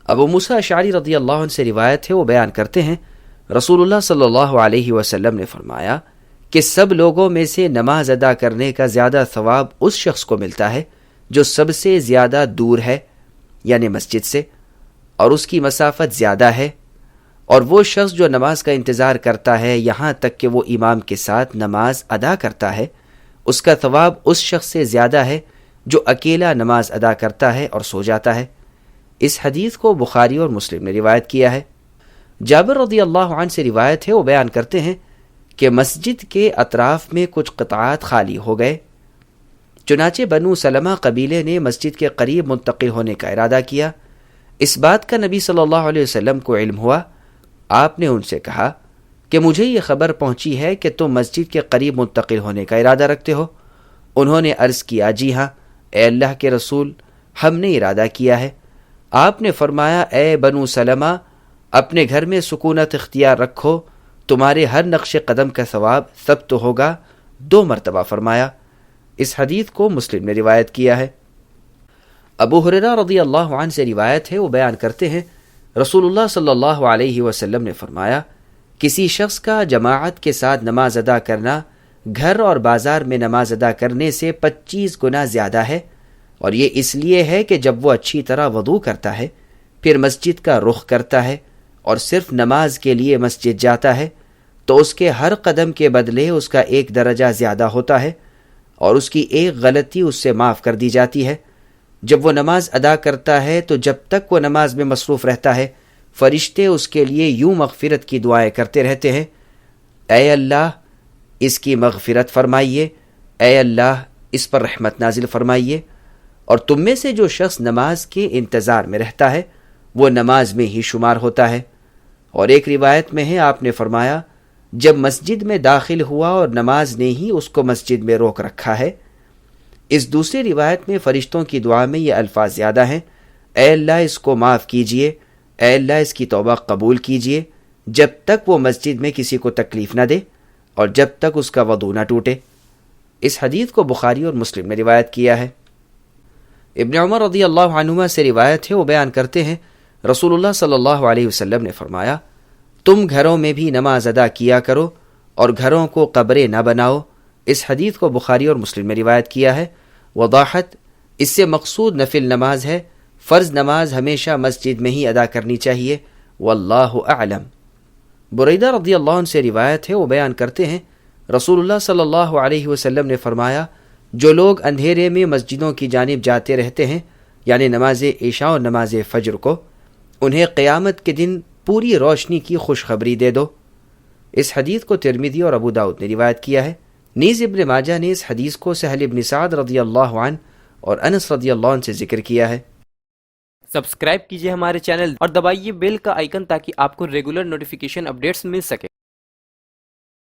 ابو موسیٰ اشعری رضی اللہ عنہ سے روایت ہے، وہ بیان کرتے ہیں رسول اللہ صلی اللہ علیہ وسلم نے فرمایا کہ سب لوگوں میں سے نماز ادا کرنے کا زیادہ ثواب اس شخص کو ملتا ہے جو سب سے زیادہ دور ہے، یعنی مسجد سے، اور اس کی مسافت زیادہ ہے، اور وہ شخص جو نماز کا انتظار کرتا ہے یہاں تک کہ وہ امام کے ساتھ نماز ادا کرتا ہے، اس کا ثواب اس شخص سے زیادہ ہے جو اکیلا نماز ادا کرتا ہے اور سو جاتا ہے۔ اس حدیث کو بخاری اور مسلم نے روایت کیا ہے۔ جابر رضی اللہ عنہ سے روایت ہے، وہ بیان کرتے ہیں کہ مسجد کے اطراف میں کچھ قطعات خالی ہو گئے، چنانچہ بنو سلمہ قبیلے نے مسجد کے قریب منتقل ہونے کا ارادہ کیا۔ اس بات کا نبی صلی اللہ علیہ وسلم کو علم ہوا۔ آپ نے ان سے کہا کہ مجھے یہ خبر پہنچی ہے کہ تم مسجد کے قریب منتقل ہونے کا ارادہ رکھتے ہو۔ انہوں نے عرض کیا، جی ہاں اے اللہ کے رسول، ہم نے ارادہ کیا ہے۔ آپ نے فرمایا، اے بنو سلمہ، اپنے گھر میں سکونت اختیار رکھو، تمہارے ہر نقش قدم کا ثواب ثبت ہوگا، 2 مرتبہ فرمایا۔ اس حدیث کو مسلم نے روایت کیا ہے۔ ابو ہریرہ رضی اللہ عنہ سے روایت ہے، وہ بیان کرتے ہیں رسول اللہ صلی اللہ علیہ وسلم نے فرمایا، کسی شخص کا جماعت کے ساتھ نماز ادا کرنا گھر اور بازار میں نماز ادا کرنے سے 25 گنا زیادہ ہے، اور یہ اس لیے ہے کہ جب وہ اچھی طرح وضو کرتا ہے، پھر مسجد کا رخ کرتا ہے اور صرف نماز کے لیے مسجد جاتا ہے، تو اس کے ہر قدم کے بدلے اس کا 1 درجہ زیادہ ہوتا ہے، اور اس کی ایک غلطی اس سے معاف کر دی جاتی ہے۔ جب وہ نماز ادا کرتا ہے تو جب تک وہ نماز میں مصروف رہتا ہے، فرشتے اس کے لیے یوں مغفرت کی دعائیں کرتے رہتے ہیں، اے اللہ اس کی مغفرت فرمائیے، اے اللہ اس پر رحمت نازل فرمائیے۔ اور تم میں سے جو شخص نماز کے انتظار میں رہتا ہے وہ نماز میں ہی شمار ہوتا ہے۔ اور ایک روایت میں ہے، آپ نے فرمایا، جب مسجد میں داخل ہوا اور نماز نے ہی اس کو مسجد میں روک رکھا ہے۔ اس دوسری روایت میں فرشتوں کی دعا میں یہ الفاظ زیادہ ہیں، اے اللہ اس کو معاف کیجئے، اے اللہ اس کی توبہ قبول کیجئے، جب تک وہ مسجد میں کسی کو تکلیف نہ دے اور جب تک اس کا وضو نہ ٹوٹے۔ اس حدیث کو بخاری اور مسلم نے روایت کیا ہے۔ ابن عمر رضی اللہ عنہما سے روایت ہے، وہ بیان کرتے ہیں رسول اللہ صلی اللہ علیہ وسلم نے فرمایا، تم گھروں میں بھی نماز ادا کیا کرو اور گھروں کو قبریں نہ بناؤ۔ اس حدیث کو بخاری اور مسلم میں روایت کیا ہے۔ وضاحت، اس سے مقصود نفل نماز ہے، فرض نماز ہمیشہ مسجد میں ہی ادا کرنی چاہیے، واللہ اعلم۔ بریدہ رضی اللہ عنہ سے روایت ہے، وہ بیان کرتے ہیں رسول اللہ صلی اللہ علیہ وسلم نے فرمایا، جو لوگ اندھیرے میں مسجدوں کی جانب جاتے رہتے ہیں، یعنی نماز عشاء اور نماز فجر کو، انہیں قیامت کے دن پوری روشنی کی خوشخبری دے دو۔ اس حدیث کو ترمذی اور ابو داؤد نے روایت کیا ہے۔ نیز ابن ماجہ نے اس حدیث کو سہل بن سعد رضی اللہ عنہ اور انس رضی اللہ عنہ سے ذکر کیا ہے۔ سبسکرائب کیجئے ہمارے چینل اور دبائیے بیل کا آئیکن تاکہ آپ کو ریگولر نوٹیفیکیشن اپڈیٹس مل سکے۔